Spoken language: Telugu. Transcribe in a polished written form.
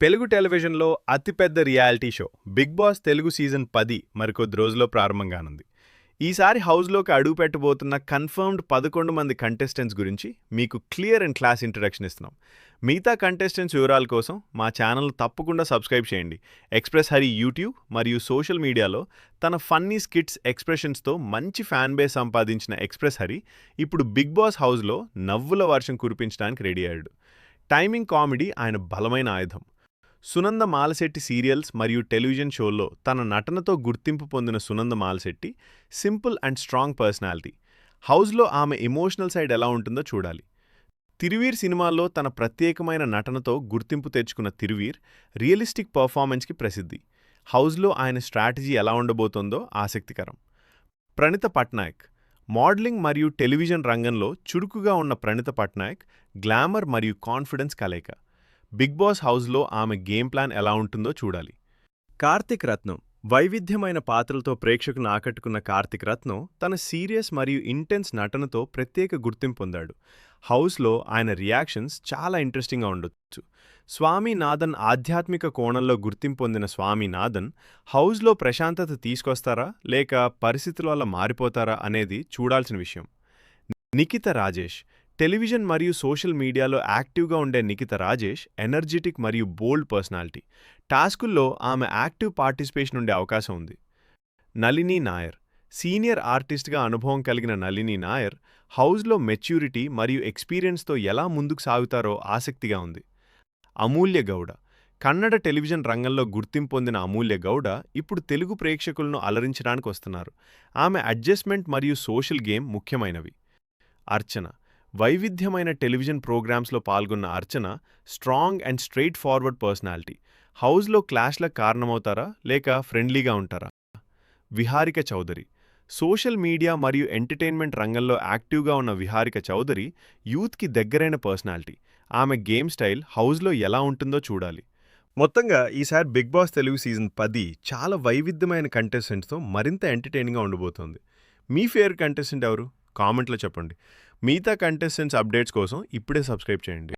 తెలుగు టెలివిజన్లో అతిపెద్ద reality show Bigg Boss Telugu season 10 మరికొద్ది రోజుల్లో ప్రారంభంగానుంది. ఈసారి హౌస్లోకి అడుగు పెట్టబోతున్న కన్ఫర్మ్డ్ 11 మంది కంటెస్టెంట్స్ గురించి మీకు క్లియర్ అండ్ క్లాస్ ఇంట్రడక్షన్ ఇస్తున్నాం. మిగతా కంటెస్టెంట్స్ వివరాల కోసం మా ఛానల్ తప్పకుండా సబ్స్క్రైబ్ చేయండి. ఎక్స్ప్రెస్ హరి యూట్యూబ్ మరియు సోషల్ మీడియాలో తన ఫన్నీ స్కిట్స్ ఎక్స్ప్రెషన్స్తో మంచి ఫ్యాన్ బేస్ సంపాదించిన ఎక్స్ప్రెస్ హరి ఇప్పుడు బిగ్ బాస్ హౌస్లో నవ్వుల వర్షం కురిపించడానికి రెడీ అయ్యాడు. టైమింగ్ కామెడీ ఆయన బలమైన ఆయుధం. సునంద మాలశెట్టి సీరియల్స్ మరియు టెలివిజన్ షోల్లో తన నటనతో గుర్తింపు పొందిన Sunanda Malashetti simple and strong personality. హౌస్లో ఆమె ఎమోషనల్ సైడ్ ఎలా ఉంటుందో చూడాలి. తిరువీర్ సినిమాల్లో తన ప్రత్యేకమైన నటనతో గుర్తింపు తెచ్చుకున్న తిరువీర్ రియలిస్టిక్ పర్ఫార్మెన్స్కి ప్రసిద్ధి. హౌస్లో ఆయన స్ట్రాటజీ ఎలా ఉండబోతోందో ఆసక్తికరం. ప్రణీత పట్నాయక్ మోడలింగ్ మరియు టెలివిజన్ రంగంలో చురుకుగా ఉన్న ప్రణీత పట్నాయక్ గ్లామర్ మరియు కాన్ఫిడెన్స్ కలయిక. బిగ్ బాస్ హౌస్లో ఆమె గేమ్ ప్లాన్ ఎలా ఉంటుందో చూడాలి. కార్తిక్ రత్నం వైవిధ్యమైన పాత్రలతో ప్రేక్షకులను ఆకట్టుకున్న కార్తిక్ రత్నం తన సీరియస్ మరియు ఇంటెన్స్ నటనతో ప్రత్యేక గుర్తింపు పొందాడు. హౌస్లో ఆయన రియాక్షన్స్ చాలా ఇంట్రెస్టింగ్గా ఉండొచ్చు. స్వామినాథన్ ఆధ్యాత్మిక కోణంలో గుర్తింపు పొందిన స్వామినాథన్ హౌస్లో ప్రశాంతత తీసుకొస్తారా లేక పరిస్థితుల వల్ల మారిపోతారా అనేది చూడాల్సిన విషయం. నిఖిత రాజేష్ టెలివిజన్ మరియు సోషల్ మీడియాలో యాక్టివ్గా ఉండే నిఖిత రాజేష్ ఎనర్జెటిక్ మరియు బోల్డ్ పర్సనాలిటీ. టాస్కుల్లో ఆమె యాక్టివ్ పార్టిసిపేషన్ ఉండే అవకాశం ఉంది. నళిని నాయర్ సీనియర్ ఆర్టిస్ట్గా అనుభవం కలిగిన నళిని నాయర్ హౌస్లో మెచ్యూరిటీ మరియు ఎక్స్పీరియన్స్తో ఎలా ముందుకు సాగుతారో ఆసక్తిగా ఉంది. అమూల్య గౌడ కన్నడ టెలివిజన్ రంగంలో గుర్తింపు పొందిన అమూల్య గౌడ ఇప్పుడు తెలుగు ప్రేక్షకులను అలరించడానికి వస్తున్నారు. ఆమె అడ్జస్ట్మెంట్ మరియు సోషల్ గేమ్ ముఖ్యమైనవి. అర్చన వైవిధ్యమైన టెలివిజన్ ప్రోగ్రామ్స్లో పాల్గొన్న Archana strong and straightforward personality. హౌస్లో క్లాష్లకు కారణమవుతారా లేక ఫ్రెండ్లీగా ఉంటారా? విహారిక చౌదరి సోషల్ మీడియా మరియు ఎంటర్టైన్మెంట్ రంగంలో యాక్టివ్గా ఉన్న విహారిక చౌదరి యూత్కి దగ్గరైన పర్సనాలిటీ. ఆమె గేమ్ స్టైల్ హౌస్లో ఎలా ఉంటుందో చూడాలి. మొత్తంగా ఈసారి బిగ్ బాస్ తెలుగు సీజన్ 10 చాలా వైవిధ్యమైన కంటెస్టెంట్స్తో మరింత ఎంటర్టైనింగ్గా ఉండబోతోంది. మీ ఫేవరెట్ కంటెస్టెంట్ ఎవరు? కామెంట్లో చెప్పండి. మిగతా కంటెస్టెంట్స్ అప్డేట్స్ కోసం ఇప్పుడే సబ్స్క్రైబ్ చేయండి.